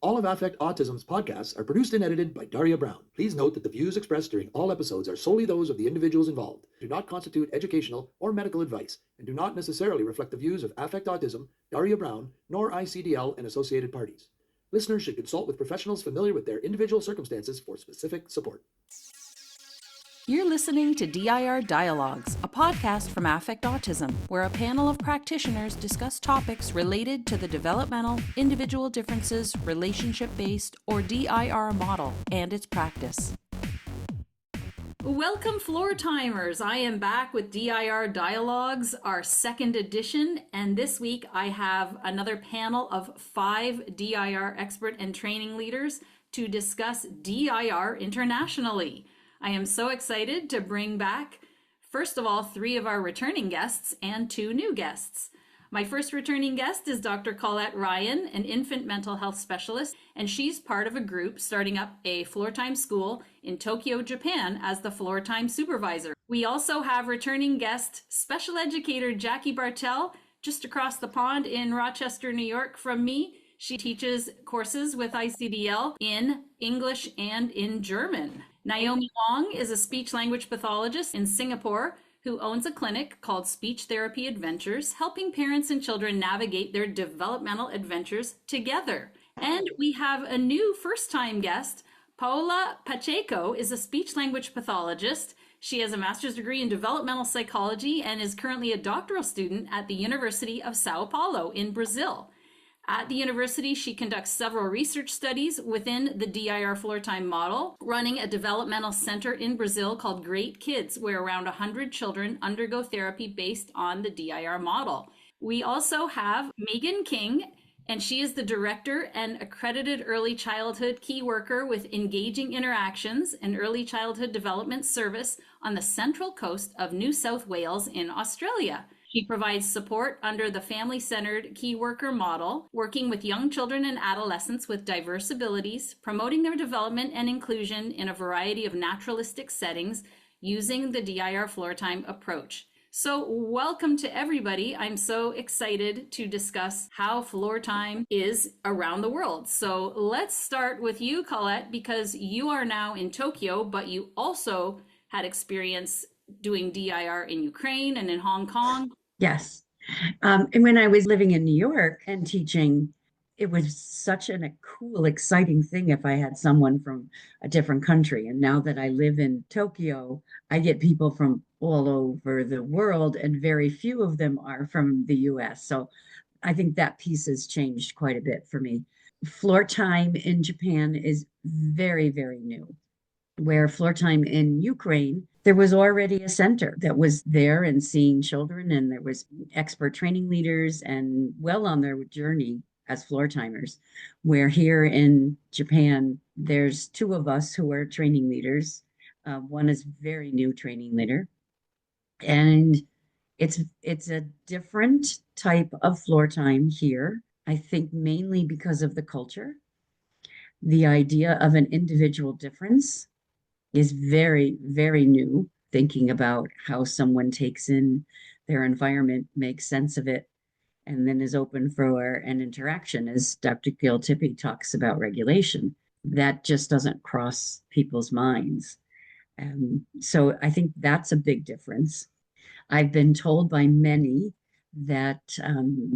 All of Affect Autism's podcasts are produced and edited by Daria Brown. Please note that the views expressed during all episodes are solely those of the individuals involved, do not constitute educational or medical advice, and do not necessarily reflect the views of Affect Autism, Daria Brown, nor ICDL and associated parties. Listeners should consult with professionals familiar with their individual circumstances for specific support. You're listening to DIR Dialogues, a podcast from Affect Autism, where a panel of practitioners discuss topics related to the developmental, individual differences, relationship-based, or DIR model and its practice. Welcome, Floortimers! I am back with DIR Dialogues, our second edition, and this week I have another panel of 5 DIR expert and training leaders to discuss DIR internationally. I am so excited to bring back, first of all, 3 of our returning guests and 2 new guests. My first returning guest is Dr. Colette Ryan, an infant mental health specialist, and she's part of a group starting up a Floortime school in Tokyo, Japan as the Floortime supervisor. We also have returning guest, special educator Jackie Bartell, just across the pond in Rochester, New York from me. She teaches courses with ICDL in English and in German. Naomi Wong is a speech-language pathologist in Singapore who owns a clinic called Speech Therapy Adventures, helping parents and children navigate their developmental adventures together. And we have a new first-time guest. Paola Pacheco is a speech-language pathologist. She has a master's degree in developmental psychology and is currently a doctoral student at the University of Sao Paulo in Brazil. At the university, she conducts several research studies within the DIRFloortime model, running a developmental center in Brazil called Great Kids, where around 100 children undergo therapy based on the DIR model. We also have Megan King, and she is the director and accredited early childhood key worker with Engaging Interactions, an early childhood development service on the central coast of New South Wales in Australia. She provides support under the family-centered key worker model, working with young children and adolescents with diverse abilities, promoting their development and inclusion in a variety of naturalistic settings using the DIRFloortime approach. So welcome to everybody. I'm so excited to discuss how Floortime is around the world. So let's start with you, Colette, because you are now in Tokyo, but you also had experience doing DIR in Ukraine and in Hong Kong. Yes. And when I was living in New York and teaching, it was such a cool, exciting thing if I had someone from a different country. And now that I live in Tokyo, I get people from all over the world, and very few of them are from the US. So I think that piece has changed quite a bit for me. Floortime in Japan is very, very new. Where Floortime in Ukraine, there was already a center that was there and seeing children, and there was expert training leaders and well on their journey as Floortimers. Where here in Japan, there's 2 of us who are training leaders. One is very new training leader, and it's a different type of Floortime here. I think mainly because of the culture. The idea of an individual difference is very, very new, thinking about how someone takes in their environment, makes sense of it, and then is open for an interaction, as Dr. Gil-Tippy talks about regulation. That just doesn't cross people's minds. So I think that's a big difference. I've been told by many that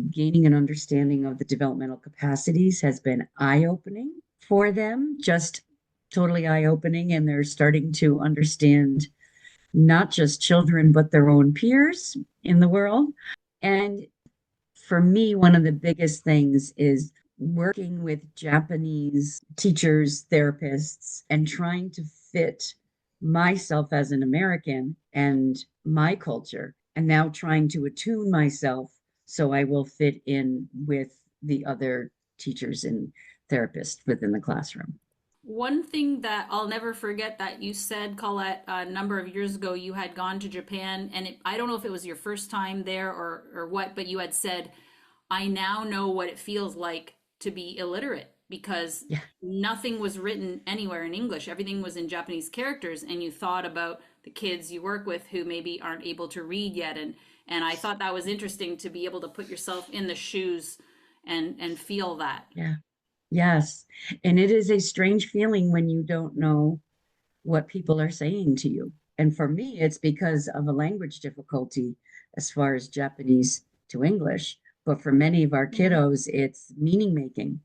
gaining an understanding of the developmental capacities has been eye-opening for them, just totally eye-opening, and they're starting to understand not just children, but their own peers in the world. And for me, one of the biggest things is working with Japanese teachers, therapists, and trying to fit myself as an American and my culture, and now trying to attune myself so I will fit in with the other teachers and therapists within the classroom. One thing that I'll never forget that you said, Colette, a number of years ago, you had gone to Japan, and I don't know if it was your first time there or what, but you had said, I now know what it feels like to be illiterate, because nothing was written anywhere in English. Everything was in Japanese characters, and you thought about the kids you work with who maybe aren't able to read yet. And I thought that was interesting to be able to put yourself in the shoes and feel that. Yeah. Yes. And it is a strange feeling when you don't know what people are saying to you. And for me, it's because of a language difficulty as far as Japanese to English. But for many of our Mhm. kiddos, it's meaning making.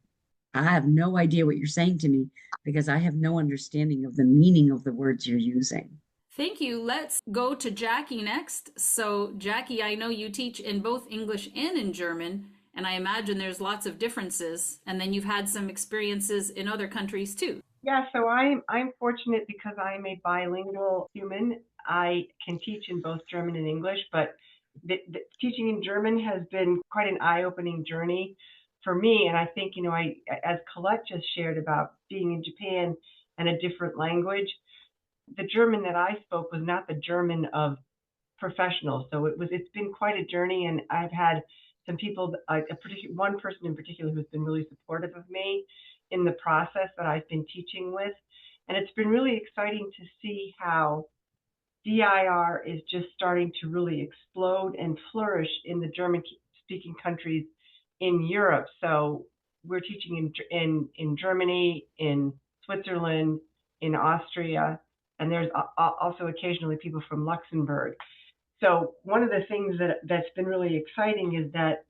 I have no idea what you're saying to me because I have no understanding of the meaning of the words you're using. Thank you. Let's go to Jackie next. So, Jackie, I know you teach in both English and in German, and I imagine there's lots of differences. And then you've had some experiences in other countries too. Yeah, so I'm fortunate because I'm a bilingual human. I can teach in both German and English, but the teaching in German has been quite an eye-opening journey for me. And I think, as Colette just shared about being in Japan and a different language, the German that I spoke was not the German of professionals. So it's been quite a journey, and I've had some people, one person in particular who's been really supportive of me in the process that I've been teaching with. And it's been really exciting to see how DIR is just starting to really explode and flourish in the German speaking countries in Europe. So we're teaching in Germany, in Switzerland, in Austria, and there's also occasionally people from Luxembourg. So one of the things that's been really exciting is that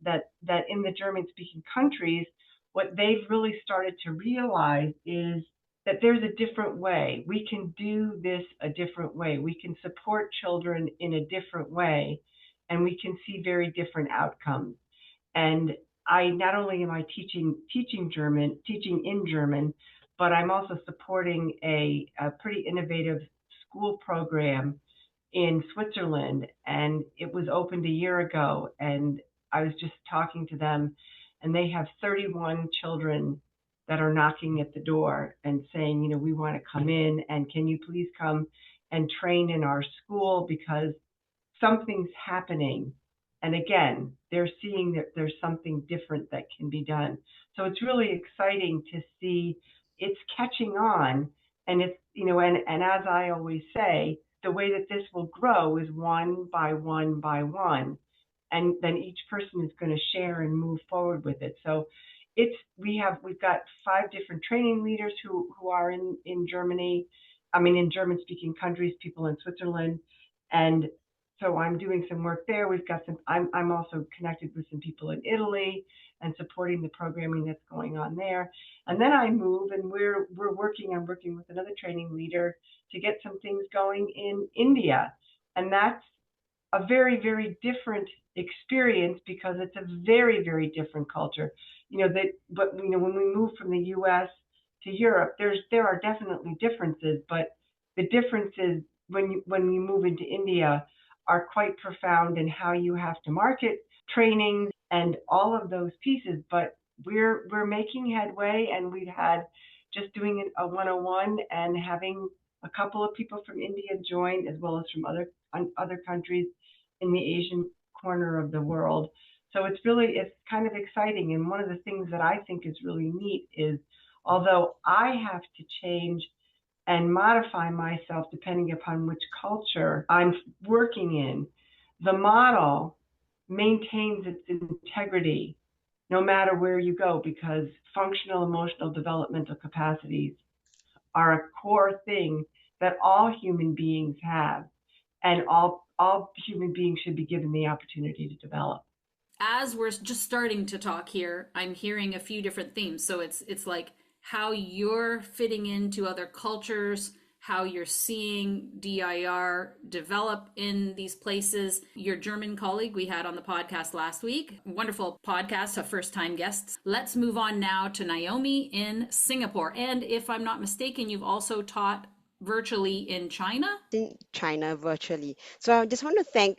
in the German speaking countries, what they've really started to realize is that there's a different way. We can do this a different way. We can support children in a different way, and we can see very different outcomes. And I not only am I teaching in German, but I'm also supporting a pretty innovative school program in Switzerland, and it was opened a year ago. And I was just talking to them, and they have 31 children that are knocking at the door and saying, we want to come in, and can you please come and train in our school because something's happening. And again, they're seeing that there's something different that can be done. So it's really exciting to see it's catching on. And it's, and as I always say, the way that this will grow is one by one by one. And then each person is going to share and move forward with it. So we've got 5 different training leaders who are in Germany, in German speaking countries, people in Switzerland. And so I'm doing some work there. I'm also connected with some people in Italy and supporting the programming that's going on there. And then I move, and I'm working with another training leader to get some things going in India. And that's a very, very different experience because it's a very, very different culture. But when we move from the US to Europe, there are definitely differences, but the differences when you move into India are quite profound in how you have to market training and all of those pieces. But we're making headway, and we've had just doing a 101 and having a couple of people from India join, as well as from other countries in the Asian corner of the world. So it's kind of exciting. And one of the things that I think is really neat is, although I have to change and modify myself depending upon which culture I'm working in, the model maintains its integrity no matter where you go, because functional emotional developmental capacities are a core thing that all human beings have, and all human beings should be given the opportunity to develop. As we're just starting to talk here, I'm hearing a few different themes. So it's like how you're fitting into other cultures, how you're seeing DIR develop in these places. Your German colleague we had on the podcast last week, wonderful podcast of first-time guests. Let's move on now to Naomi in Singapore. And if I'm not mistaken, you've also taught virtually in China? In China virtually. So I just want to thank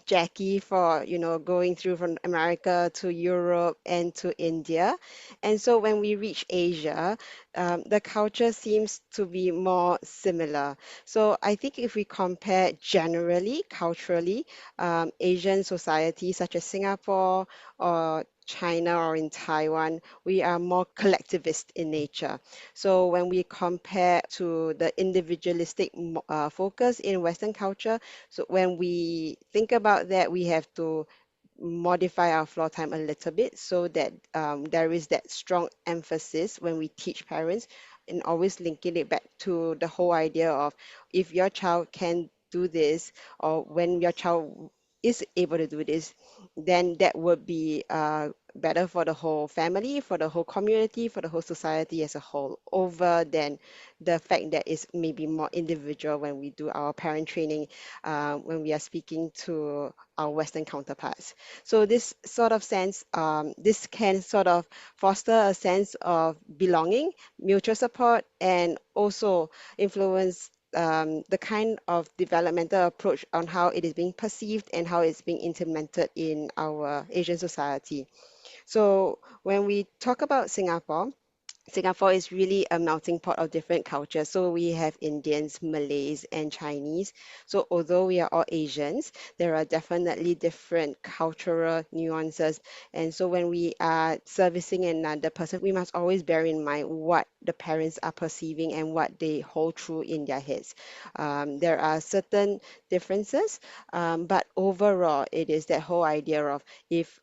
Jackie for, going through from America to Europe and to India. And so when we reach Asia, the culture seems to be more similar. So I think if we compare generally, culturally, Asian societies such as Singapore or China or in Taiwan, we are more collectivist in nature. So when we compare to the individualistic focus in Western culture, so when we think about that, we have to modify our floor time a little bit so that there is that strong emphasis when we teach parents, and always linking it back to the whole idea of if your child can do this, or when your child is able to do this, then that would be better for the whole family, for the whole community, for the whole society as a whole, over than the fact that it's maybe more individual when we do our parent training, when we are speaking to our Western counterparts. So this sort of sense, this can sort of foster a sense of belonging, mutual support, and also influence the kind of developmental approach on how it is being perceived and how it's being implemented in our Asian society. So when we talk about Singapore, Singapore is really a melting pot of different cultures. So we have Indians, Malays, and Chinese. So although we are all Asians, there are definitely different cultural nuances. And so when we are servicing another person, we must always bear in mind what the parents are perceiving and what they hold true in their heads. There are certain differences, but overall, it is that whole idea of if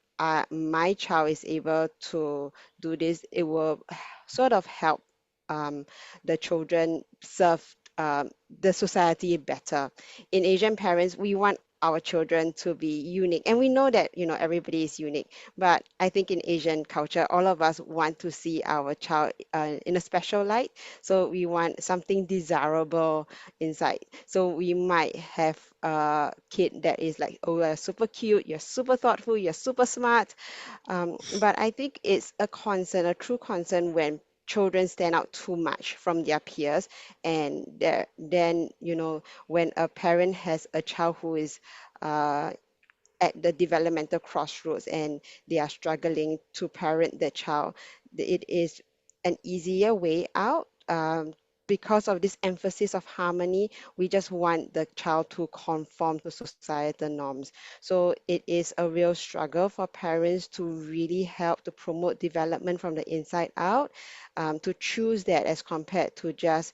my child is able to do this, it will sort of help um, the children serve the society better. In Asian parents, we want our children to be unique, and we know that everybody is unique. But I think in Asian culture, all of us want to see our child in a special light. So we want something desirable inside. So we might have a kid that is like, oh, you're super cute, you're super thoughtful, you're super smart, but I think it's a concern, a true concern, when children stand out too much from their peers, and then when a parent has a child who is uh, at the developmental crossroads and they are struggling to parent the child, it is an easier way out. Because of this emphasis of harmony, we just want the child to conform to societal norms. So it is a real struggle for parents to really help to promote development from the inside out, to choose that as compared to just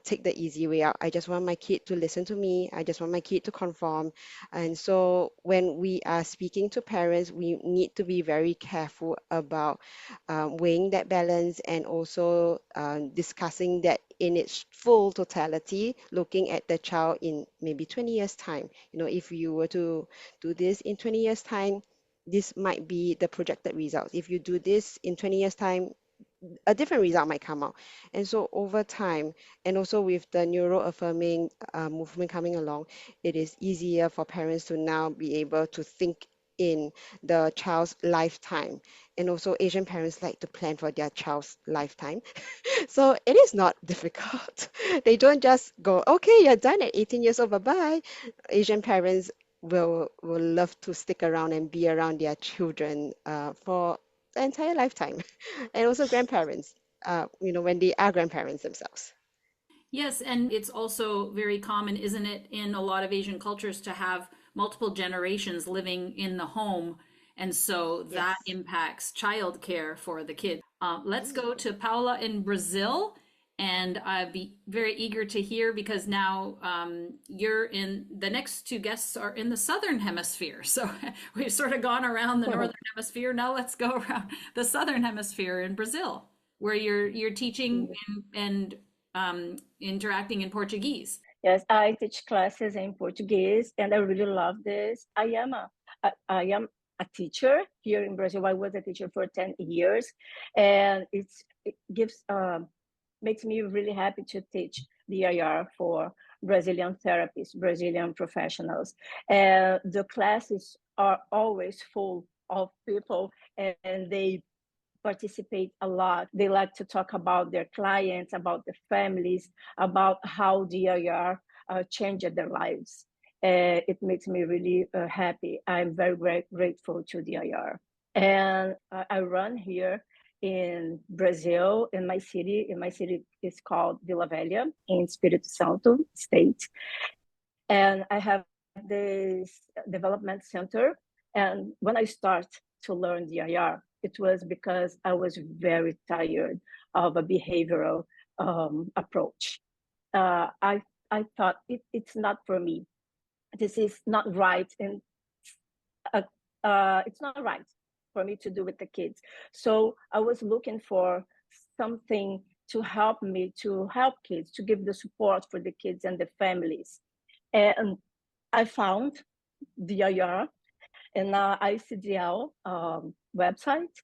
take the easy way out. I just want my kid to listen to me. I just want my kid to conform. And so when we are speaking to parents, we need to be very careful about weighing that balance, and also discussing that in its full totality, looking at the child in maybe 20 years' time. If you were to do this in 20 years' time, this might be the projected results. If you do this in 20 years' time, a different result might come out. And so over time, and also with the neuroaffirming movement coming along, it is easier for parents to now be able to think in the child's lifetime. And also Asian parents like to plan for their child's lifetime. So it is not difficult. They don't just go, okay, you're done at 18 years old, bye-bye. Asian parents will love to stick around and be around their children for the entire lifetime. And also grandparents, when they are grandparents themselves. Yes, and it's also very common, isn't it, in a lot of Asian cultures to have multiple generations living in the home. And so that Yes. impacts childcare for the kids. Let's go to Paula in Brazil. And I'd be very eager to hear, because now you're in, the next two guests are in the Southern Hemisphere. So we've sort of gone around the Northern Hemisphere. Now let's go around the Southern Hemisphere in Brazil, where you're teaching and interacting in Portuguese. Yes, I teach classes in Portuguese, and I really love this. I am a teacher here in Brazil. I was a teacher for 10 years, and it gives makes me really happy to teach DIR for Brazilian therapists, Brazilian professionals. And the classes are always full of people, and they participate a lot. They like to talk about their clients, about their families, about how DIR changed their lives. It makes me really happy. I'm very, very grateful to DIR. And I run here in Brazil, in my city. In my city, it's called Vila Velha in Espírito Santo state. And I have this development center. And when I start to learn DIR, it was because I was very tired of a behavioral approach. I thought it's not for me. This is not right, and it's not right for me to do with the kids. So I was looking for something to help me to help kids, to give the support for the kids and the families. And I found DIR and ICDL website,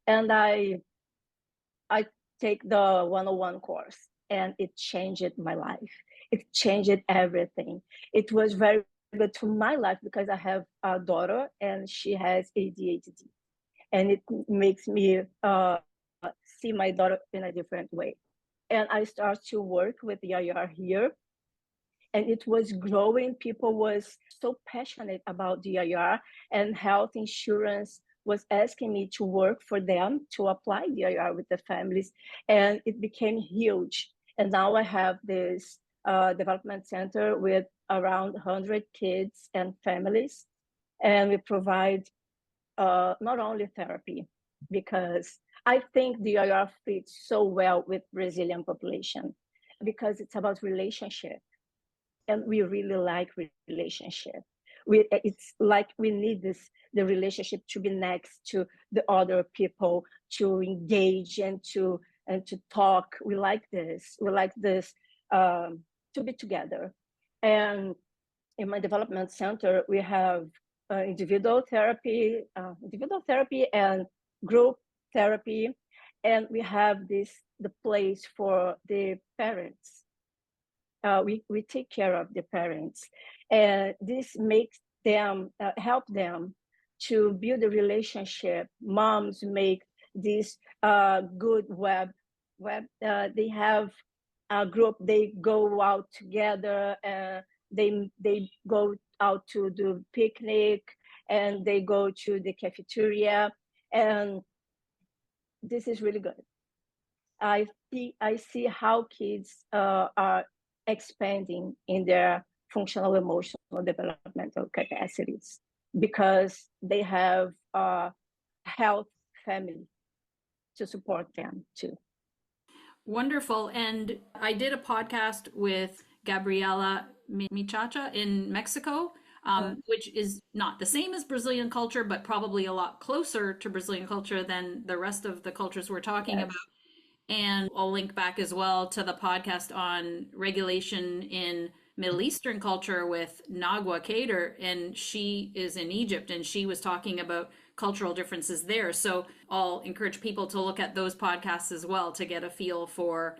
and I take the 101 course, and it changed my life. It changed everything. It was very good to my life because I have a daughter and she has ADHD, and it makes me see my daughter in a different way. And I start to work with the DIR here, and it was growing. People was so passionate about DIR, and health insurance was asking me to work for them to apply DIR with the families, and it became huge. And now I have this development center with around 100 kids and families, and we provide not only therapy, because I think DIR fits so well with Brazilian population, because it's about relationship, and we really like relationship. It's like we need the relationship to be next to the other people, to engage and to talk. We like this. We like this to be together. And in my development center, we have individual therapy and group therapy, and we have the place for the parents. We take care of the parents, and this makes them help them to build a relationship. Moms make this good web. They have a group. They go out together. They go out to do picnic, and they go to the cafeteria, and this is really good. I see how kids are expanding in their functional emotional developmental capacities because they have a health family to support them too. Wonderful. And I did a podcast with Gabriela Michacha in Mexico, which is not the same as Brazilian culture, but probably a lot closer to Brazilian culture than the rest of the cultures we're talking about. And I'll link back as well to the podcast on regulation in Middle Eastern culture with Nagwa Kader, and she is in Egypt, and she was talking about cultural differences there. So I'll encourage people to look at those podcasts as well to get a feel for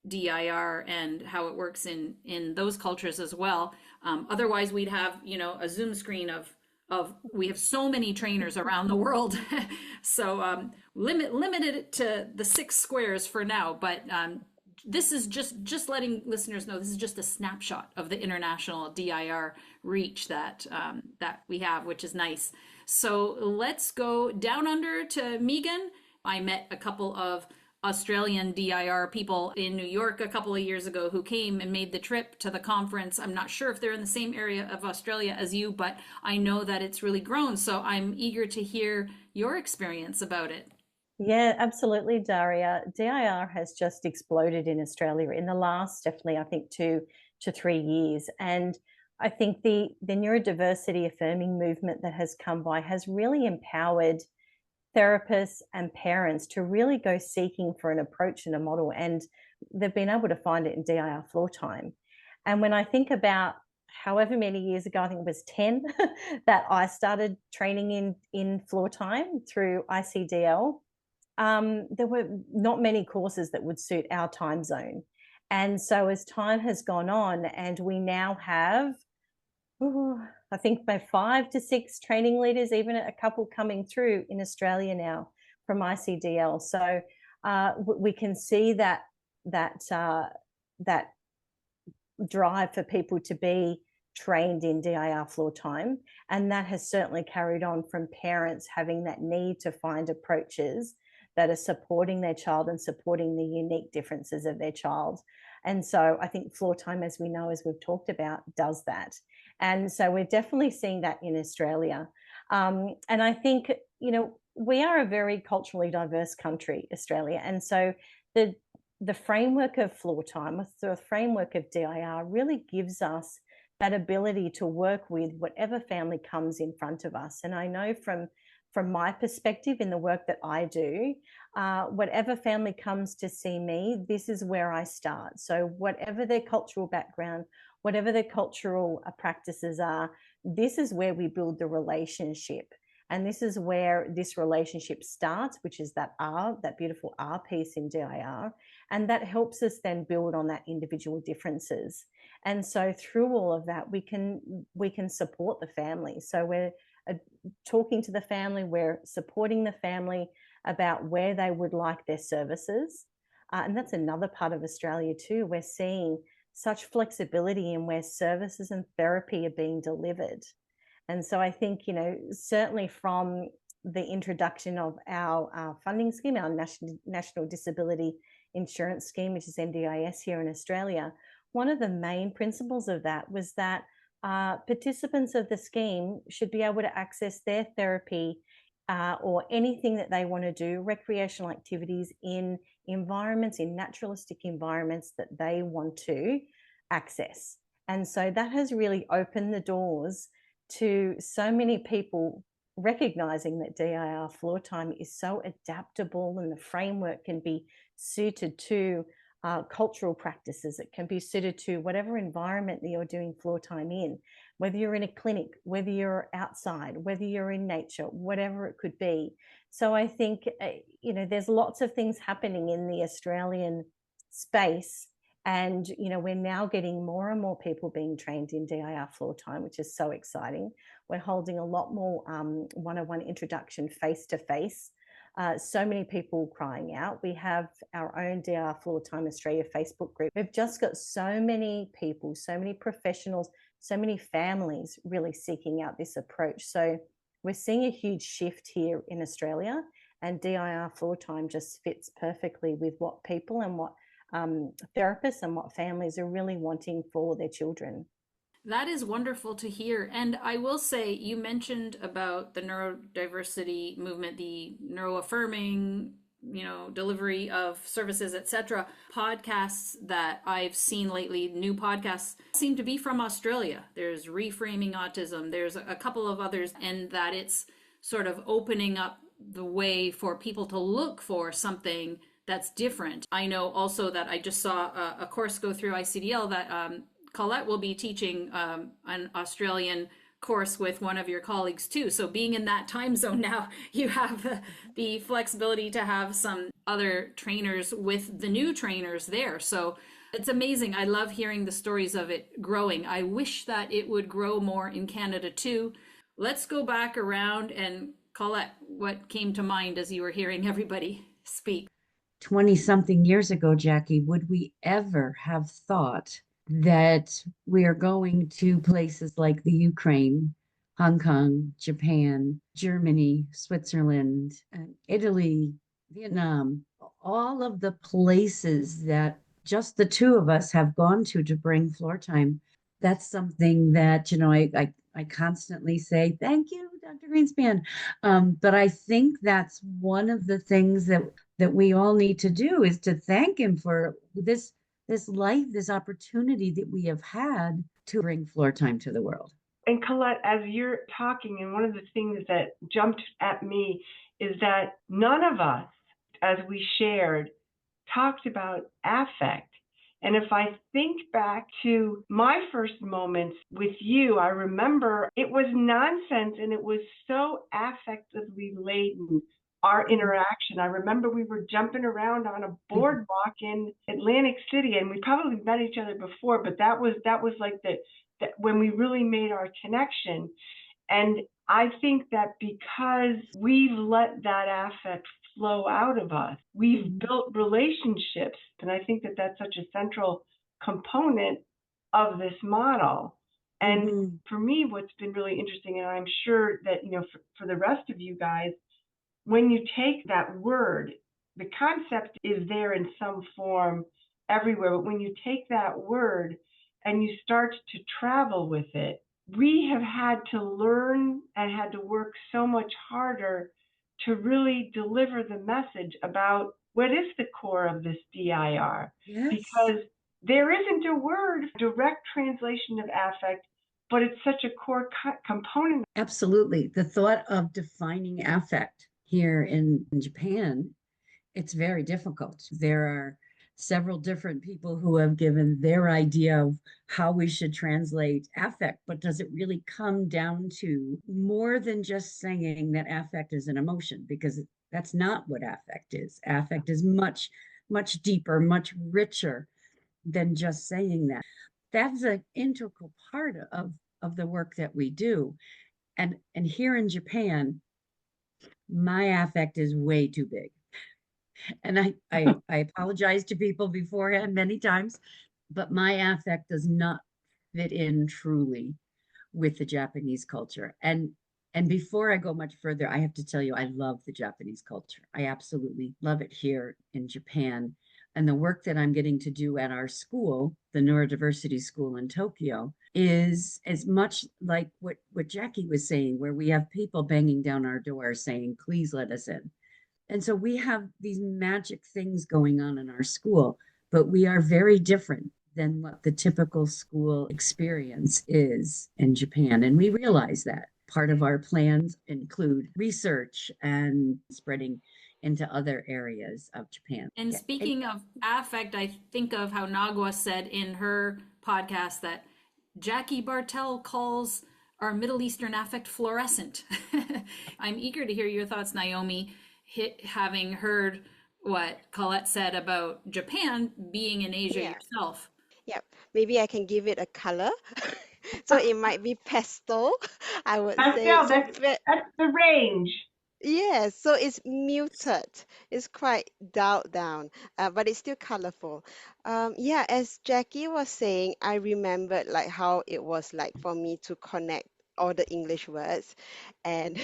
DIR and how it works in those cultures as well. Otherwise, we'd have, a Zoom screen of we have so many trainers around the world. So limited it to the 6 squares for now, but this is just letting listeners know this is just a snapshot of the international DIR reach that we have, which is nice. So let's go down under to Megan. I met a couple of Australian DIR people in New York a couple of years ago who came and made the trip to the conference. I'm not sure if they're in the same area of Australia as you, but I know that it's really grown. So I'm eager to hear your experience about it. Yeah, absolutely, Daria. DIR has just exploded in Australia in the last, definitely, I think 2 to 3 years. And I think the neurodiversity affirming movement that has come by has really empowered therapists and parents to really go seeking for an approach and a model, and they've been able to find it in DIRFloortime. And when I think about however many years ago, I think it was 10, that I started training in Floortime through ICDL, there were not many courses that would suit our time zone. And so as time has gone on, and we now have I think by 5 to 6 training leaders, even a couple coming through in Australia now from ICDL. So we can see that drive for people to be trained in DIRFloortime, and that has certainly carried on from parents having that need to find approaches that are supporting their child and supporting the unique differences of their child. And so I think Floortime, as we know, as we've talked about, does that. And so we're definitely seeing that in Australia. And I think, we are a very culturally diverse country, Australia. And so the framework of Floortime, the framework of DIR really gives us that ability to work with whatever family comes in front of us. And I know from my perspective in the work that I do, whatever family comes to see me, this is where I start. So whatever their cultural background, whatever their cultural practices are, this is where we build the relationship. And this is where this relationship starts, which is that R, that beautiful R piece in DIR. And that helps us then build on that individual differences. And so through all of that, we can support the family. So we're talking to the family, we're supporting the family about where they would like their services. And that's another part of Australia too. We're seeing such flexibility in where services and therapy are being delivered. And so I think, certainly from the introduction of our funding scheme, our National Disability Insurance Scheme, which is NDIS here in Australia, one of the main principles of that was that participants of the scheme should be able to access their therapy or anything that they want to do, recreational activities in environments, in naturalistic environments that they want to access. And so that has really opened the doors to so many people recognizing that DIR floor time is so adaptable and the framework can be suited to cultural practices. It can be suited to whatever environment that you're doing floor time in, whether you're in a clinic, whether you're outside, whether you're in nature, whatever it could be. So I think, there's lots of things happening in the Australian space. And, we're now getting more and more people being trained in DIR floor time, which is so exciting. We're holding a lot more one-on-one introduction face-to-face. So many people crying out. We have our own DIR Floor Time Australia Facebook group. We've just got so many people, so many professionals, so many families really seeking out this approach. So we're seeing a huge shift here in Australia, and DIR Floor Time just fits perfectly with what people and what therapists and what families are really wanting for their children. That is wonderful to hear. And I will say, you mentioned about the neurodiversity movement, the neuroaffirming, delivery of services, etc. Podcasts that I've seen lately, new podcasts, seem to be from Australia. There's Reframing Autism. There's a couple of others, and that it's sort of opening up the way for people to look for something that's different. I know also that I just saw a course go through ICDL that Colette will be teaching an Australian course with one of your colleagues too. So being in that time zone now, you have the flexibility to have some other trainers with the new trainers there. So it's amazing. I love hearing the stories of it growing. I wish that it would grow more in Canada too. Let's go back around, and Colette, what came to mind as you were hearing everybody speak? 20-something years ago, Jackie, would we ever have thought that we are going to places like the Ukraine, Hong Kong, Japan, Germany, Switzerland, Italy, Vietnam, all of the places that just the two of us have gone to bring floor time? That's something that, I constantly say, thank you, Dr. Greenspan. But I think that's one of the things that we all need to do, is to thank him for this life, this opportunity that we have had to bring floor time to the world. And Colette, as you're talking, and one of the things that jumped at me is that none of us, as we shared, talked about affect. And if I think back to my first moments with you, I remember it was nonsense and it was so affectively laden, our interaction. I remember we were jumping around on a boardwalk in Atlantic City, and we probably met each other before, but that was like that when we really made our connection. And I think that because we've let that affect flow out of us, we've built relationships. And I think that that's such a central component of this model. And for me, what's been really interesting, and I'm sure that, for the rest of you guys, when you take that word, the concept is there in some form everywhere. But when you take that word and you start to travel with it, we have had to learn and had to work so much harder to really deliver the message about what is the core of this DIR. Yes. Because there isn't a word, direct translation of affect, but it's such a core component. Absolutely. The thought of defining affect here in Japan, it's very difficult. There are several different people who have given their idea of how we should translate affect, but does it really come down to more than just saying that affect is an emotion? Because that's not what affect is. Affect is much, much deeper, much richer than just saying that. That's an integral part of the work that we do. And here in Japan, my affect is way too big. And I apologize to people beforehand many times, but my affect does not fit in truly with the Japanese culture. And before I go much further, I have to tell you, I love the Japanese culture. I absolutely love it here in Japan. And the work that I'm getting to do at our school, the neurodiversity school in Tokyo, is as much like what Jackie was saying, where we have people banging down our door saying, please let us in. And so we have these magic things going on in our school, but we are very different than what the typical school experience is in Japan. And we realize that. Part of our plans include research and spreading into other areas of Japan. And Yeah. speaking of affect, I think of how Nagwa said in her podcast that Jackie Bartell calls our Middle Eastern affect fluorescent. I'm eager to hear your thoughts, Naomi, having heard what Colette said about Japan being in Asia Yeah. yourself. Yep. Maybe I can give it a color. So it might be pastel, I would say. Pastel, that's the range. Yes, so it's muted. It's quite dialed down, but it's still colorful. Yeah, as Jackie was saying, I remembered like how it was like for me to connect all the English words, and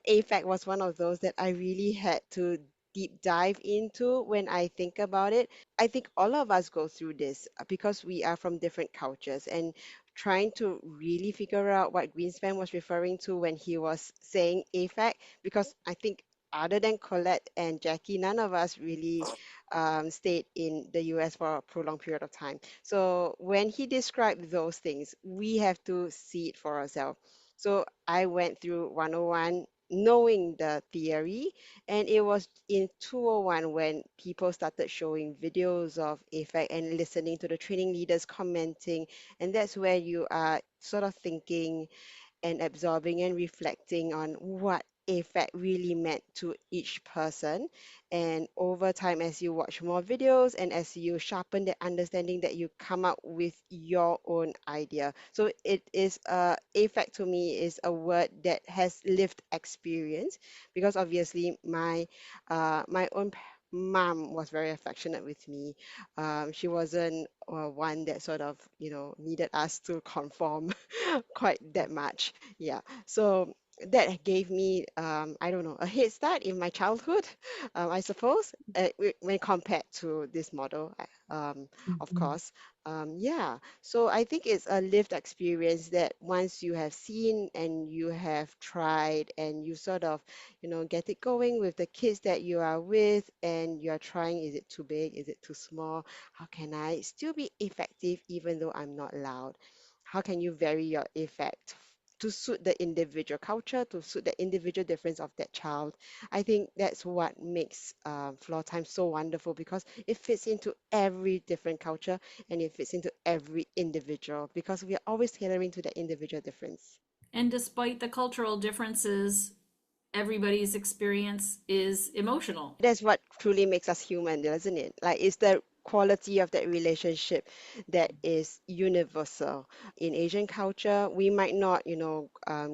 AFAC was one of those that I really had to deep dive into when I think about it. I think all of us go through this because we are from different cultures and trying to really figure out what Greenspan was referring to when he was saying AFAC, because I think other than Colette and Jackie, none of us really stayed in the US for a prolonged period of time. So when he described those things, we have to see it for ourselves. So I went through 101 knowing the theory, and it was in 201 when people started showing videos of AFAC and listening to the training leaders commenting, and that's where you are sort of thinking and absorbing and reflecting on what AFAC really meant to each person. And over time, as you watch more videos and as you sharpen the understanding, that you come up with your own idea. So it is AFAC to me is a word that has lived experience, because obviously my own mom was very affectionate with me. She wasn't one that sort of, needed us to conform quite that much. Yeah. So that gave me, I don't know, a head start in my childhood, I suppose, when compared to this model, of Mhm. course. Yeah. So I think it's a lived experience that once you have seen and you have tried and you sort of, get it going with the kids that you are with, and you are trying, is it too big? Is it too small? How can I still be effective even though I'm not loud? How can you vary your effect to suit the individual culture, to suit the individual difference of that child? I think that's what makes floor time so wonderful, because it fits into every different culture and it fits into every individual, because we are always tailoring to the individual difference. And despite the cultural differences, everybody's experience is emotional. That's what truly makes us human, doesn't it? Like, it's the quality of that relationship that is universal. In Asian culture, we might not,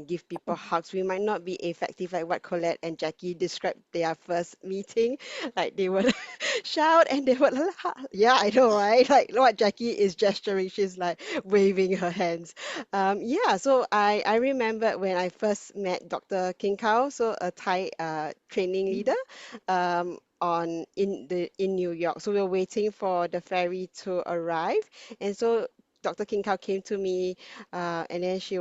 give people hugs. We might not be effective like what Colette and Jackie described their first meeting. Like, they would shout and they would, yeah, I know, right? Like what Jackie is gesturing, she's like waving her hands. Yeah, so I remember when I first met Dr. King Kao, so a Thai training leader, in New York. So we were waiting for the ferry to arrive, and so Dr. King Kao came to me, and then she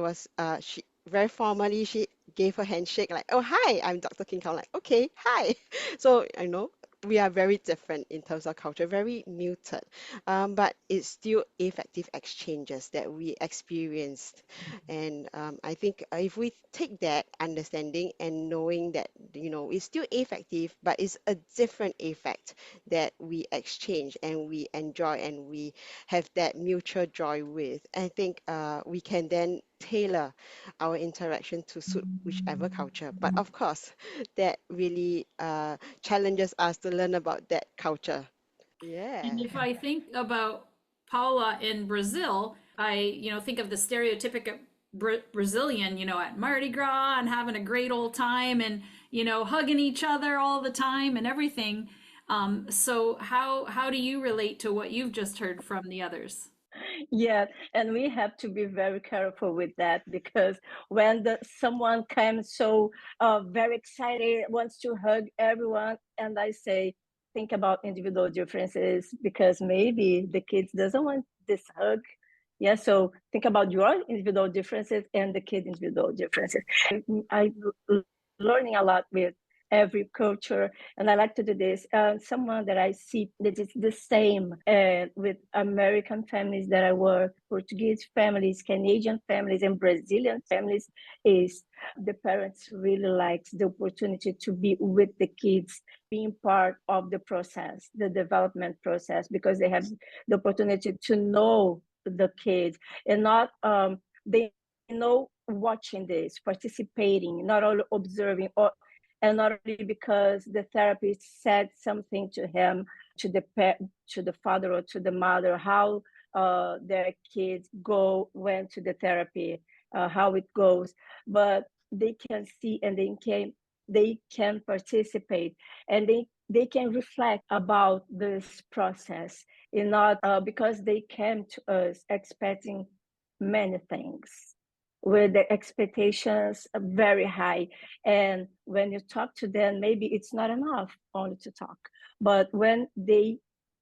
very formally she gave her handshake like, oh hi, I'm Dr. King Kao. Like, okay, hi. So we are very different in terms of culture, very muted, but it's still effective exchanges that we experienced. And I think if we take that understanding and knowing that, it's still effective, but it's a different effect that we exchange and we enjoy and we have that mutual joy with, I think we can then tailor our interaction to suit whichever culture. But of course, that really challenges us to learn about that culture. Yeah. And if I think about Paula in Brazil, I, think of the stereotypic Brazilian, at Mardi Gras and having a great old time and, hugging each other all the time and everything. So how do you relate to what you've just heard from the others? Yeah, and we have to be very careful with that, because when someone comes so very excited, wants to hug everyone, and I say, think about individual differences, because maybe the kids doesn't want this hug. Yeah, so think about your individual differences and the kid individual differences. I'm learning a lot with every culture, and I like to do this. Someone that I see that is the same with American families that I work, Portuguese families, Canadian families, and Brazilian families, is the parents really likes the opportunity to be with the kids, being part of the process, the development process, because they have the opportunity to know the kids and not they know watching this, participating, not only observing, and not only because the therapist said something to him, to the father or to the mother, how their kids went to the therapy, how it goes, but they can see and they can participate, and they can reflect about this process, and not because they came to us expecting many things, with the expectations very high. And when you talk to them, maybe it's not enough only to talk, but when they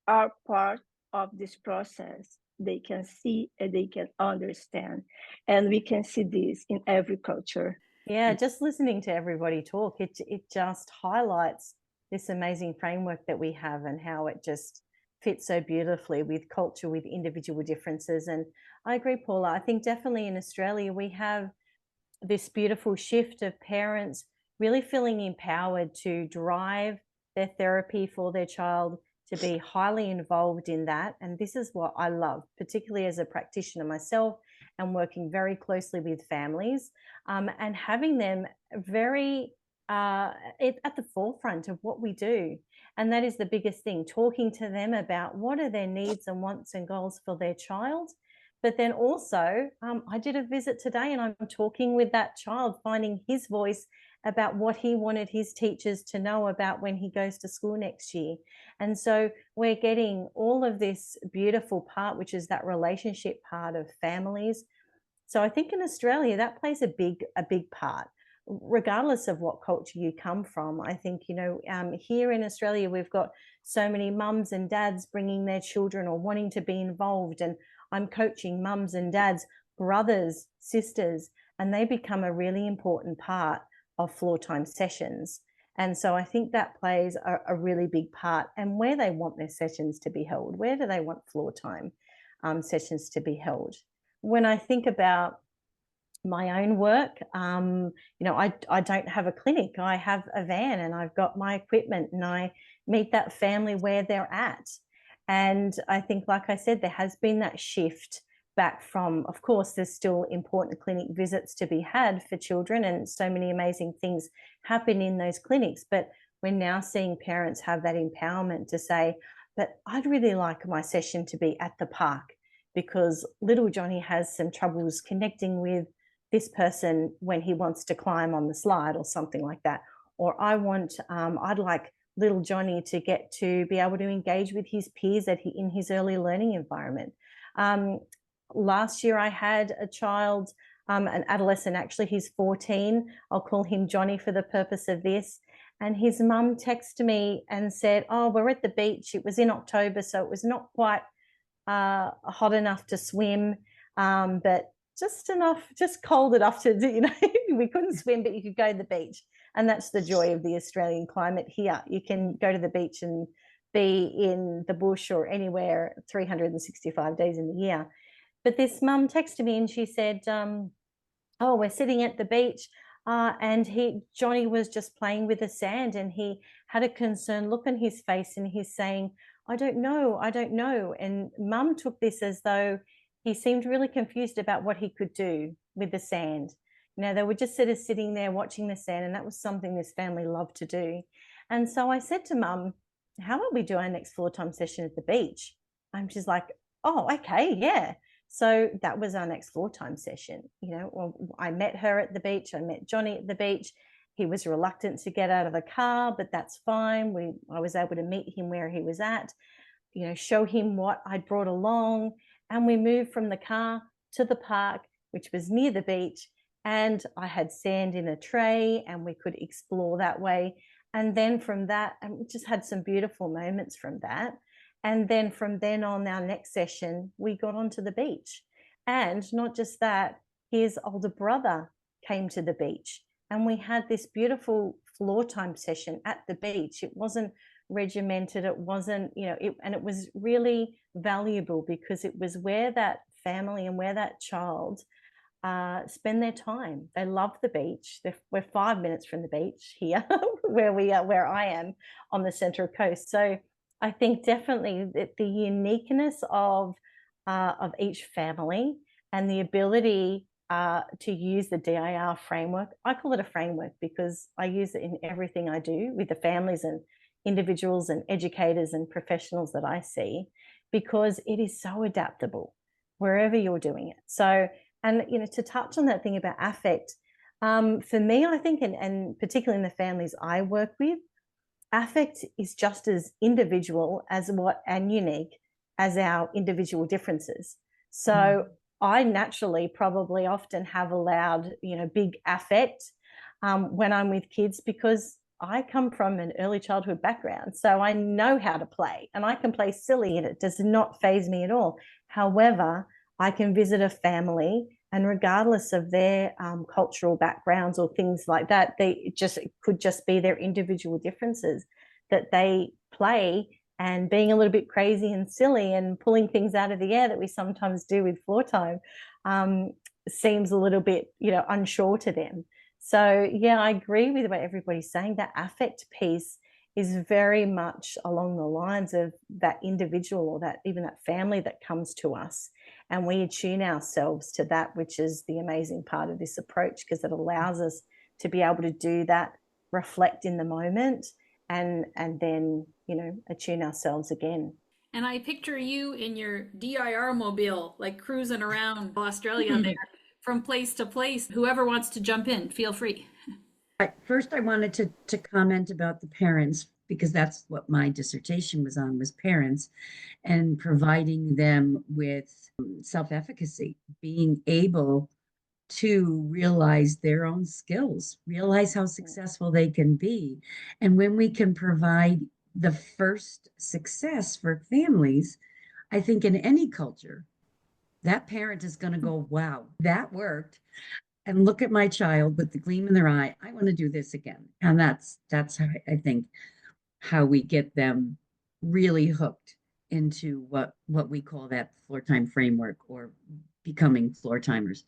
are part of this process, they can see and they can understand. And we can see this in every culture. Yeah, just listening to everybody talk, it just highlights this amazing framework that we have and how it just fits so beautifully with culture, with individual differences. And I agree, Paula. I think definitely in Australia we have this beautiful shift of parents really feeling empowered to drive their therapy for their child, to be highly involved in that. And this is what I love, particularly as a practitioner myself and working very closely with families, and having them very at the forefront of what we do. And that is the biggest thing, talking to them about what are their needs and wants and goals for their child. But then also, I did a visit today and I'm talking with that child, finding his voice about what he wanted his teachers to know about when he goes to school next year. And so we're getting all of this beautiful part, which is that relationship part of families. So I think in Australia, that plays a big part, regardless of what culture you come from. I think, here in Australia, we've got so many mums and dads bringing their children or wanting to be involved. And I'm coaching mums and dads, brothers, sisters, and they become a really important part of Floortime sessions. And so I think that plays a really big part, and where they want their sessions to be held. Where do they want Floortime sessions to be held? When I think about my own work, I don't have a clinic. I have a van and I've got my equipment, and I meet that family where they're at. And I think, like I said, there has been that shift back from, of course, there's still important clinic visits to be had for children, and so many amazing things happen in those clinics. But we're now seeing parents have that empowerment to say, but I'd really like my session to be at the park because little Johnny has some troubles connecting with this person when he wants to climb on the slide or something like that. Or I'd like little Johnny to get to be able to engage with his peers in his early learning environment. Last year I had a child, an adolescent, actually, he's 14. I'll call him Johnny for the purpose of this. And his mum texted me and said, oh, we're at the beach. It was in October, so it was not quite hot enough to swim, but just cold enough to, we couldn't swim, but you could go to the beach. And that's the joy of the Australian climate here. You can go to the beach and be in the bush or anywhere 365 days in the year. But this mum texted me and she said, oh, we're sitting at the beach, and Johnny was just playing with the sand, and he had a concerned look on his face, and he's saying, I don't know. And mum took this as though he seemed really confused about what he could do with the sand. They were just sort of sitting there watching the sand, and that was something this family loved to do. And so I said to mum, how about we do our next floor time session at the beach? And she's like, oh, okay, yeah. So that was our next floor time session. I met her at the beach. I met Johnny at the beach. He was reluctant to get out of the car, but that's fine. I was able to meet him where he was at, show him what I'd brought along. And we moved from the car to the park, which was near the beach. And I had sand in a tray and we could explore that way. And then from that, and we just had some beautiful moments from that. And then from then on, our next session, we got onto the beach. And not just that, his older brother came to the beach. And we had this beautiful floor time session at the beach. It wasn't regimented. It wasn't, and it was really valuable because it was where that family and where that child spend their time. They love the beach. We're 5 minutes from the beach here, where I am on the Central Coast. So I think definitely that the uniqueness of each family and the ability to use the DIR framework. I call it a framework because I use it in everything I do with the families and individuals and educators and professionals that I see, because it is so adaptable wherever you're doing it. So, and to touch on that thing about affect, for me, I think, and particularly in the families I work with, affect is just as individual and unique as our individual differences. So I naturally probably often have allowed, big affect when I'm with kids because I come from an early childhood background. So I know how to play and I can play silly and it does not faze me at all. However, I can visit a family and regardless of their cultural backgrounds or things like that, it could just be their individual differences that they play, and being a little bit crazy and silly and pulling things out of the air that we sometimes do with floor time seems a little bit, unsure to them. So yeah, I agree with what everybody's saying. That affect piece is very much along the lines of that individual or that even that family that comes to us. And we attune ourselves to that, which is the amazing part of this approach, because it allows us to be able to do that, reflect in the moment, and then, attune ourselves again. And I picture you in your DIR mobile, like cruising around Australia there from place to place. Whoever wants to jump in, feel free. First, I wanted to comment about the parents, because that's what my dissertation was on, was parents and providing them with self-efficacy, being able to realize their own skills, realize how successful they can be. And when we can provide the first success for families, I think in any culture, that parent is going to go, wow, that worked. And look at my child with the gleam in their eye. I want to do this again. And that's how I think how we get them really hooked into what we call that floor time framework, or becoming floor timers.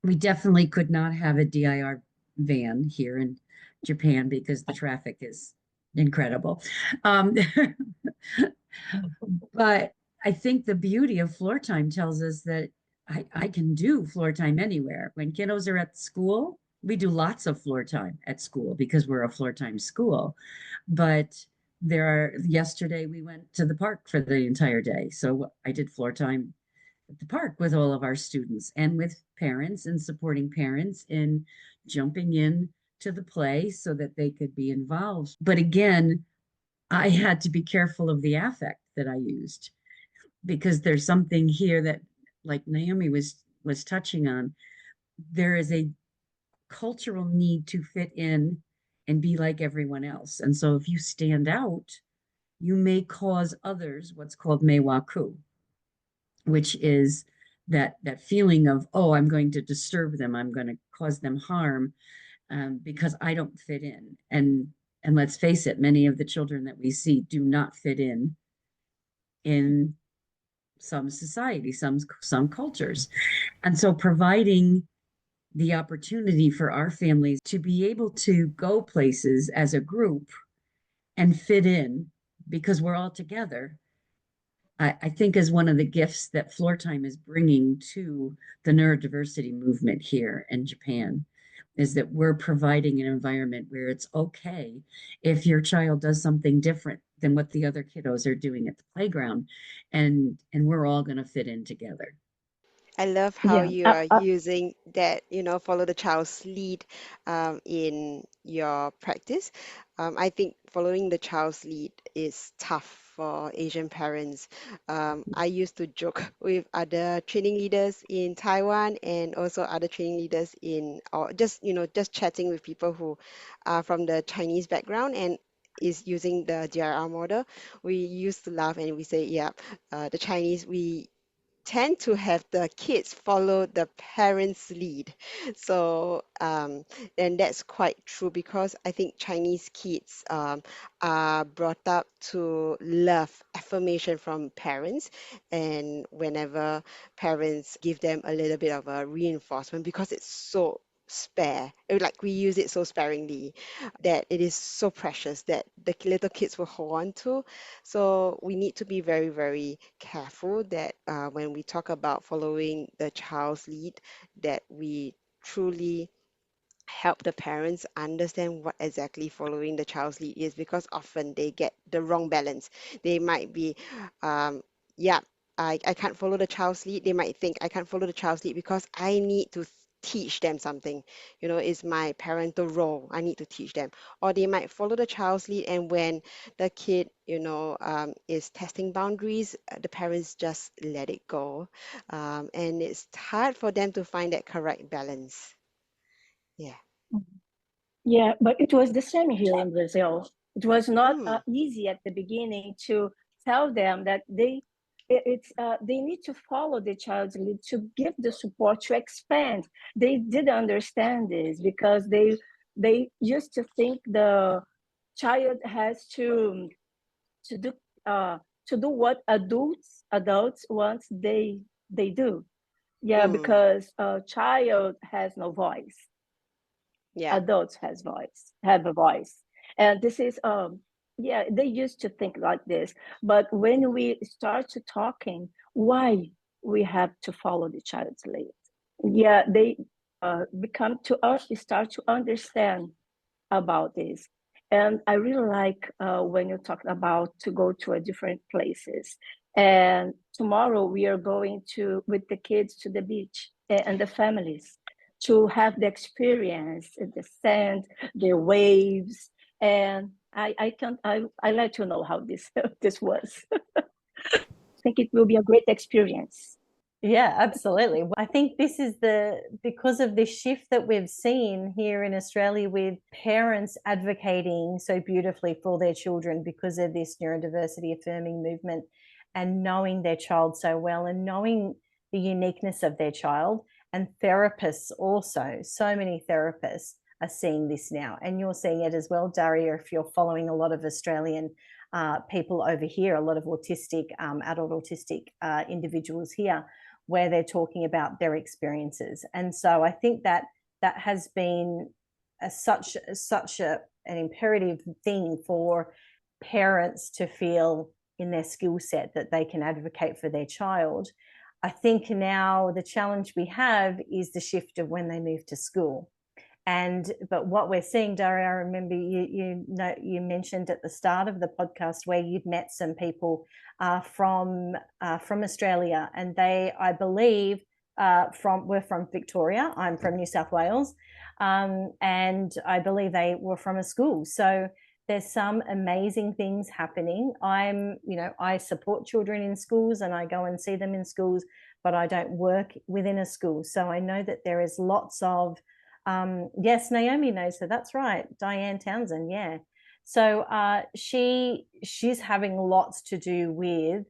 We definitely could not have a DIR van here in Japan because the traffic is incredible. But I think the beauty of floor time tells us that I can do floor time anywhere. When kiddos are at school, we do lots of floor time at school because we're a floor time school. But yesterday we went to the park for the entire day. So I did floor time at the park with all of our students and with parents, and supporting parents in jumping in to the play so that they could be involved. But again, I had to be careful of the affect that I used, because there's something here that, like Naomi was touching on, there is a cultural need to fit in and be like everyone else. And so if you stand out, you may cause others what's called meiwaku, which is that feeling of, oh, I'm going to disturb them, I'm going to cause them harm. because I don't fit in. And let's face it, many of the children that we see do not fit in some society, some cultures. And so providing the opportunity for our families to be able to go places as a group and fit in because we're all together, I think is one of the gifts that Floortime is bringing to the neurodiversity movement here in Japan, is that we're providing an environment where it's okay if your child does something different than what the other kiddos are doing at the playground, and we're all going to fit in together. I love how Yeah. you are using that, follow the child's lead in your practice. I think following the child's lead is tough for Asian parents. I used to joke with other training leaders in Taiwan and also other training leaders or just chatting with people who are from the Chinese background and is using the DIR model. We used to laugh and we say, yeah, the Chinese, we tend to have the kids follow the parents' lead. So, and that's quite true because I think Chinese kids are brought up to love affirmation from parents. And whenever parents give them a little bit of a reinforcement, because it's so spare, like we use it so sparingly, that it is so precious that the little kids will hold on to. So we need to be very, very careful that when we talk about following the child's lead, that we truly help the parents understand what exactly following the child's lead is, because often they get the wrong balance. They might be, yeah, I can't follow the child's lead. They might think I can't follow the child's lead because I need to teach them something. It's my parental role. I need to teach them. Or they might follow the child's lead, and when the kid, is testing boundaries, the parents just let it go. And it's hard for them to find that correct balance. Yeah. Yeah, but it was the same here in Brazil. It was not Mm, easy at the beginning to tell them that they need to follow the child's lead, to give the support, to expand. They didn't understand this because they used to think the child has to do uh, to do what adults want they do. Yeah, mm, because a child has no voice, yeah. adults have a voice, and this is yeah, they used to think like this, but when we start to talking why we have to follow the child's lead, yeah, they become to us start to understand about this. And I really like when you talk about to go to a different places. And tomorrow we are going to with the kids to the beach and the families to have the experience, the sand, the waves, and I let you know how this this was. I think it will be a great experience. Yeah, absolutely. I think this is because of this shift that we've seen here in Australia with parents advocating so beautifully for their children because of this neurodiversity affirming movement and knowing their child so well and knowing the uniqueness of their child. And therapists also, so many therapists are seeing this now. And you're seeing it as well, Daria, if you're following a lot of Australian people over here, a lot of autistic, adult autistic individuals here, where they're talking about their experiences. And so I think that has been such an imperative thing for parents to feel in their skill set that they can advocate for their child. I think now the challenge we have is the shift of when they move to school. But what we're seeing, Daria, I remember you mentioned at the start of the podcast where you'd met some people from Australia, and they, I believe, were from Victoria. I'm from New South Wales, and I believe they were from a school. So there's some amazing things happening. I support children in schools and I go and see them in schools, but I don't work within a school. So I know that there is lots of yes, Naomi knows her. That's right, Diane Townsend. Yeah, so she's having lots to do with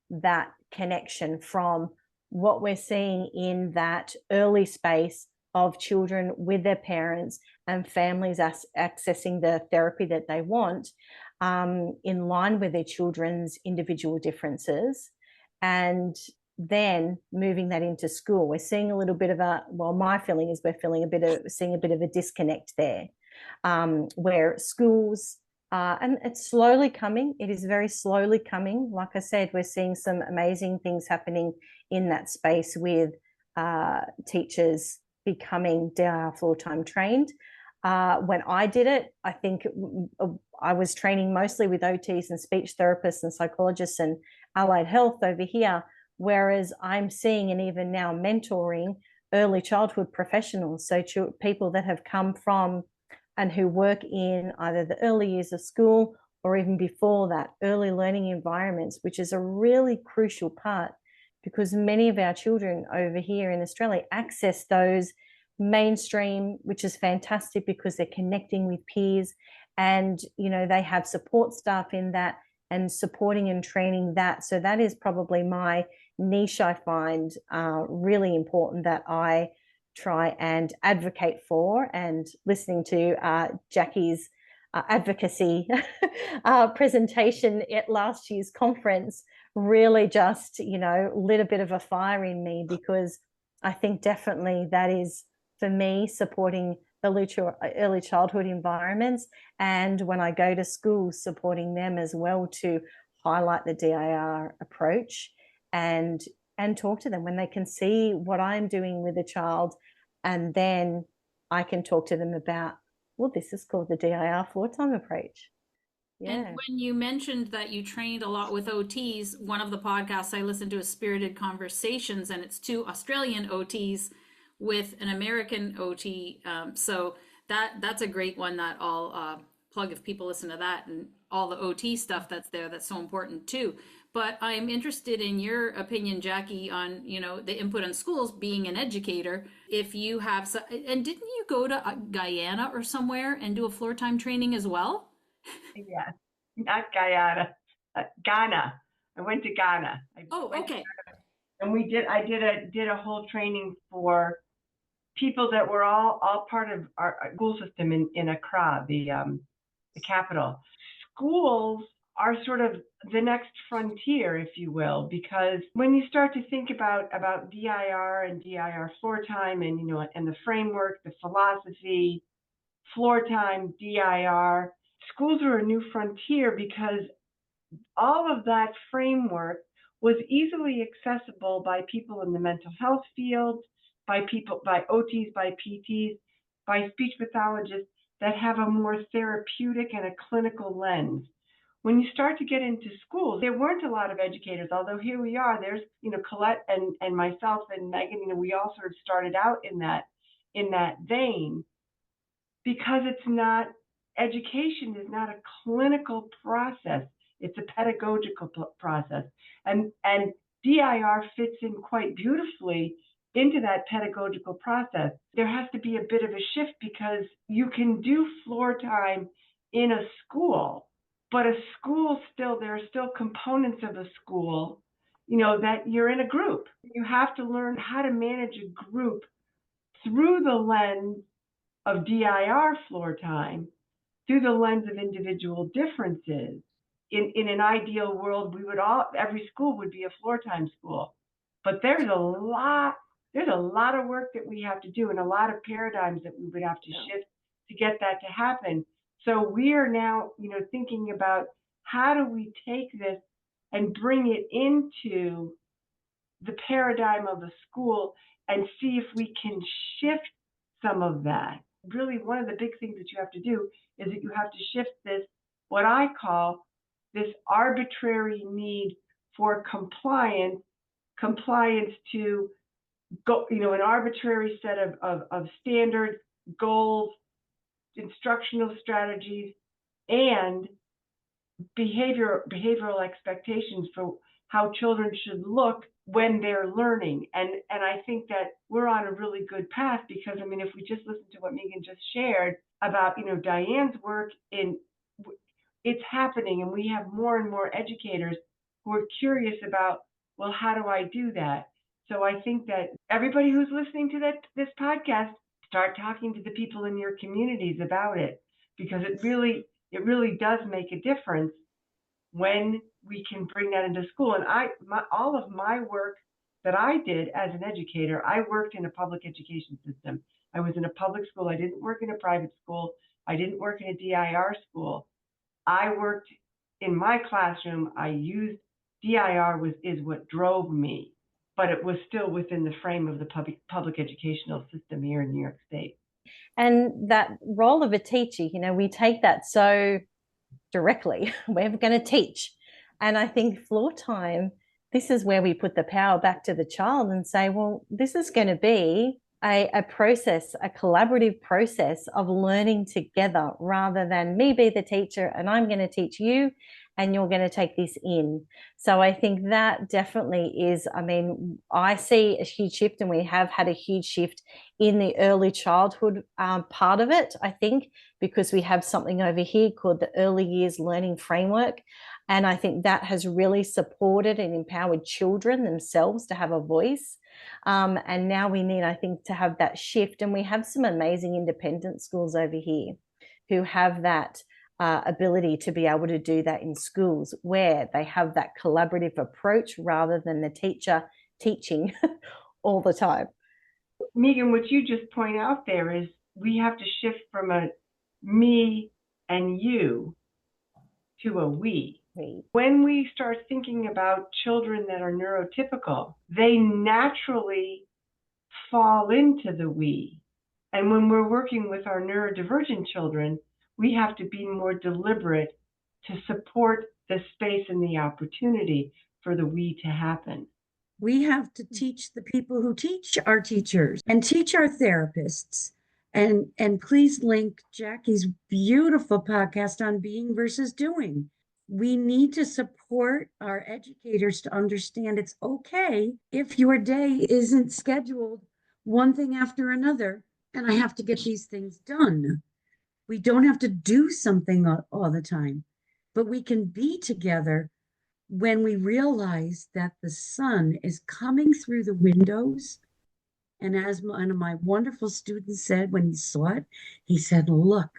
that connection from what we're seeing in that early space of children with their parents and families accessing the therapy that they want, in line with their children's individual differences, and then moving that into school. We're seeing a little bit of my feeling is seeing a bit of a disconnect there, where schools, and it's slowly coming. It is very slowly coming. Like I said, we're seeing some amazing things happening in that space with teachers becoming DIR Floortime trained. When I did it, I think I was training mostly with OTs and speech therapists and psychologists and allied health over here, whereas I'm seeing and even now mentoring early childhood professionals, so people that have come from and who work in either the early years of school or even before that, early learning environments, which is a really crucial part, because many of our children over here in Australia access those mainstream, which is fantastic because they're connecting with peers, and they have support staff in that and supporting and training that. So that is probably my niche. I find really important that I try and advocate for, and listening to Jackie's advocacy presentation at last year's conference really just lit a bit of a fire in me, because I think definitely that is, for me, supporting the early childhood environments, and when I go to schools, supporting them as well to highlight the DIR approach and talk to them when they can see what I'm doing with a child, and then I can talk to them about, well, this is called the DIR Floortime approach. Yeah. And when you mentioned that you trained a lot with OTs, one of the podcasts I listened to is Spirited Conversations, and it's 2 Australian OTs with an American OT. So that's a great one that I'll plug if people listen to that, and all the OT stuff that's there, that's so important too. But I'm interested in your opinion, Jackie, on the input on schools, being an educator. If you have, and didn't you go to Guyana or somewhere and do a floor time training as well? Yeah, not Guyana, Ghana. I went to Ghana. Okay. And I did a whole training for people that were all part of our school system in Accra, the capital. Schools are sort of the next frontier, if you will, because when you start to think about DIR and DIR floor time, and and the framework, the philosophy, floor time, DIR, schools are a new frontier because all of that framework was easily accessible by people in the mental health field, by OTs, by PTs, by speech pathologists that have a more therapeutic and a clinical lens. When you start to get into schools, there weren't a lot of educators, although here we are. There's, Colette and myself and Megan, we all sort of started out in that vein, because education is not a clinical process. It's a pedagogical process. And DIR fits in quite beautifully into that pedagogical process. There has to be a bit of a shift, because you can do floor time in a school, but a school there are still components of a school, that you're in a group. You have to learn how to manage a group through the lens of DIR floor time, through the lens of individual differences. In an ideal world, every school would be a floor time school, but there's a lot of work that we have to do, and a lot of paradigms that we would have to shift to get that to happen. So we are now, thinking about, how do we take this and bring it into the paradigm of a school and see if we can shift some of that. Really, one of the big things that you have to do is that you have to shift this, what I call this arbitrary need for compliance to go, an arbitrary set of standards, goals, instructional strategies, and behavioral expectations for how children should look when they're learning. And I think that we're on a really good path, because, if we just listen to what Megan just shared about, Diane's work, it's happening, and we have more and more educators who are curious about, well, how do I do that? So I think that everybody who's listening to this podcast, start talking to the people in your communities about it, because it really does make a difference when we can bring that into school. And all of my work that I did as an educator, I worked in a public education system. I was in a public school. I didn't work in a private school. I didn't work in a DIR school. I worked in my classroom. I used DIR is what drove me, but it was still within the frame of the public educational system here in New York State. And that role of a teacher, we take that so directly. We're going to teach. And I think floor time, this is where we put the power back to the child and say, well, this is going to be a process, a collaborative process of learning together, rather than me be the teacher and I'm going to teach you and you're going to take this in. So I think that definitely is, I see a huge shift, and we have had a huge shift in the early childhood part of it, I think, because we have something over here called the Early Years Learning Framework. And I think that has really supported and empowered children themselves to have a voice. And now we need, I think, to have that shift. And we have some amazing independent schools over here who have that ability to be able to do that in schools, where they have that collaborative approach rather than the teacher teaching all the time. Megan, what you just point out there is we have to shift from a me and you to a we. When we start thinking about children that are neurotypical, they naturally fall into the we. And when we're working with our neurodivergent children, we have to be more deliberate to support the space and the opportunity for the we to happen. We have to teach the people who teach our teachers and teach our therapists. And please link Jackie's beautiful podcast on being versus doing. We need to support our educators to understand it's okay if your day isn't scheduled one thing after another, and I have to get these things done. We don't have to do something all the time, but we can be together when we realize that the sun is coming through the windows. And as one of my wonderful students said when he saw it, he said, look,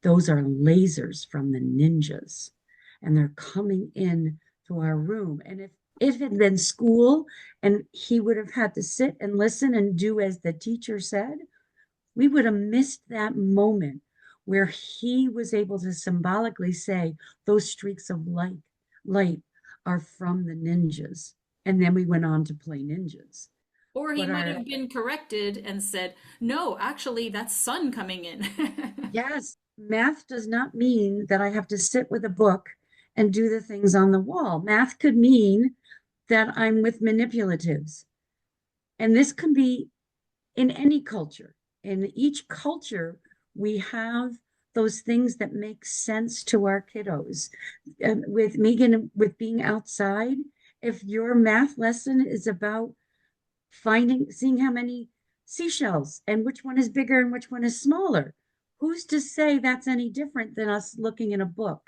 those are lasers from the ninjas, and they're coming in to our room. And if it had been school and he would have had to sit and listen and do as the teacher said, we would have missed that moment where he was able to symbolically say, those streaks of light are from the ninjas. And then we went on to play ninjas. Or he might have been corrected and said, no, actually, that's sun coming in. Yes, math does not mean that I have to sit with a book and do the things on the wall. Math could mean that I'm with manipulatives. And this can be in any culture. In each culture, we have those things that make sense to our kiddos. With Megan, with being outside, if your math lesson is about seeing how many seashells and which one is bigger and which one is smaller, who's to say that's any different than us looking in a book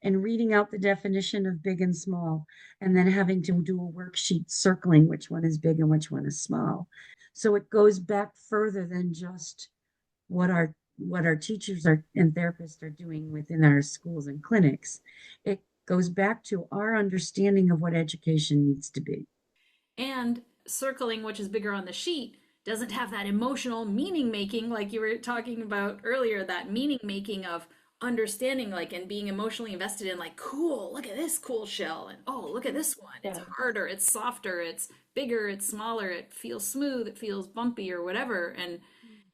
and reading out the definition of big and small, and then having to do a worksheet circling which one is big and which one is small. So it goes back further than just what our teachers and therapists are doing within our schools and clinics. It goes back to our understanding of what education needs to be. And circling which is bigger on the sheet doesn't have that emotional meaning making like you were talking about earlier, that meaning making of understanding, like, and being emotionally invested in, like, cool, look at this cool shell, and oh, look at this one, it's harder, it's softer, it's bigger, it's smaller, it feels smooth, it feels bumpy, or whatever.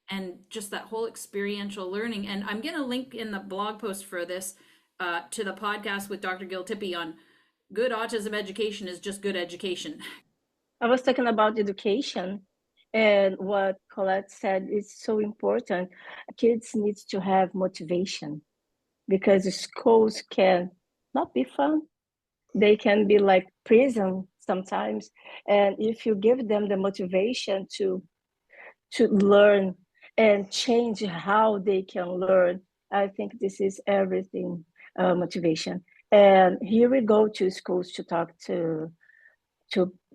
And just that whole experiential learning. And I'm going to link in the blog post for this to the podcast with Dr. Gil Tippy on good autism education is just good education. I was talking about education, and what Colette said is so important. Kids need to have motivation, because schools can not be fun. They can be like prison sometimes. And if you give them the motivation to learn and change how they can learn, I think this is everything, motivation. And here we go to schools to talk to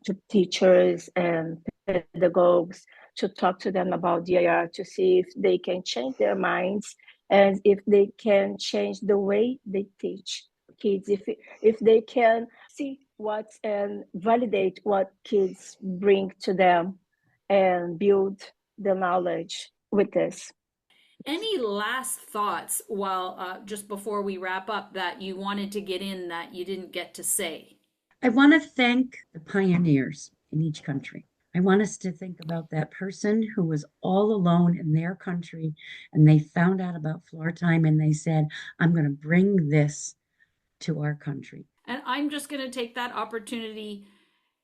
to teachers and pedagogues to talk to them about DIR to see if they can change their minds and if they can change the way they teach kids, if they can see what and validate what kids bring to them and build the knowledge with this. Any last thoughts while just before we wrap up that you wanted to get in that you didn't get to say? I want to thank the pioneers in each country. I want us to think about that person who was all alone in their country and they found out about Floortime and they said, I'm going to bring this to our country. And I'm just going to take that opportunity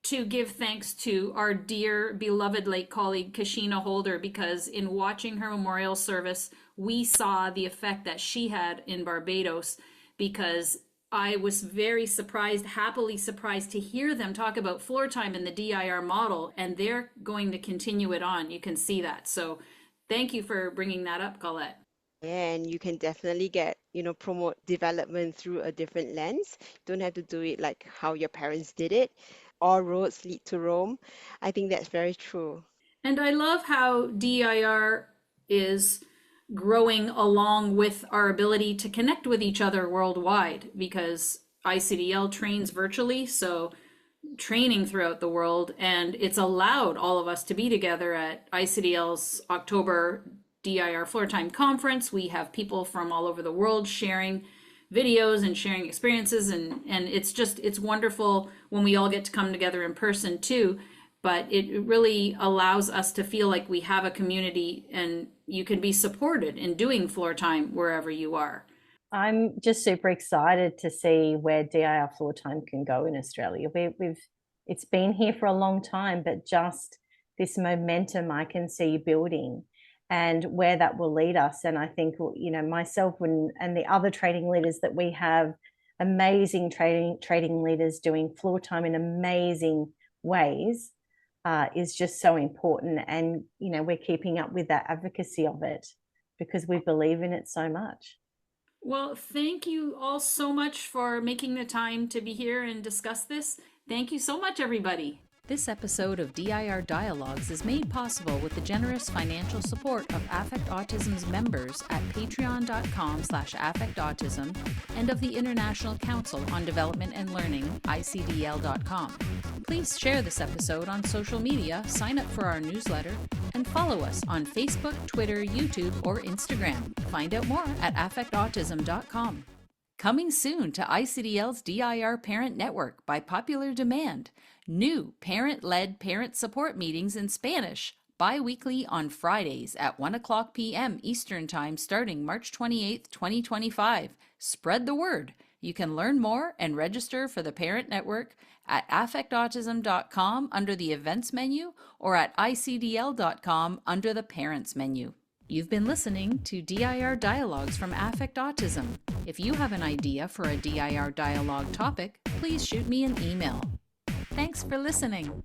to give thanks to our dear beloved late colleague Kashina Holder, because in watching her memorial service, we saw the effect that she had in Barbados, because I was very surprised, happily surprised to hear them talk about Floortime and the DIR model, and they're going to continue it on. You can see that. So thank you for bringing that up, Colette. And you can definitely get, promote development through a different lens. You don't have to do it like how your parents did it. All roads lead to Rome. I think that's very true. And I love how DIR is growing along with our ability to connect with each other worldwide, because ICDL trains virtually, so training throughout the world, and it's allowed all of us to be together at ICDL's October DIR Floortime conference. We have people from all over the world sharing videos and sharing experiences, and it's wonderful when we all get to come together in person too. But it really allows us to feel like we have a community and you can be supported in doing Floortime wherever you are. I'm just super excited to see where DIR Floortime can go in Australia. It's been here for a long time, but just this momentum I can see building and where that will lead us. And I think, myself and the other training leaders that we have, amazing training leaders doing Floortime in amazing ways, is just so important. And, we're keeping up with that advocacy of it because we believe in it so much. Well, thank you all so much for making the time to be here and discuss this. Thank you so much, everybody. This episode of DIR Dialogues is made possible with the generous financial support of Affect Autism's members at patreon.com/affectautism and of the International Council on Development and Learning, ICDL.com. Please share this episode on social media, sign up for our newsletter, and follow us on Facebook, Twitter, YouTube, or Instagram. Find out more at affectautism.com. Coming soon to ICDL's DIR Parent Network by popular demand. New parent-led parent support meetings in Spanish, bi-weekly on Fridays at 1:00 p.m. Eastern Time starting March 28, 2025. Spread the word. You can learn more and register for the Parent Network at affectautism.com under the Events menu or at icdl.com under the Parents menu. You've been listening to DIR Dialogues from Affect Autism. If you have an idea for a DIR dialogue topic, please shoot me an email. Thanks for listening.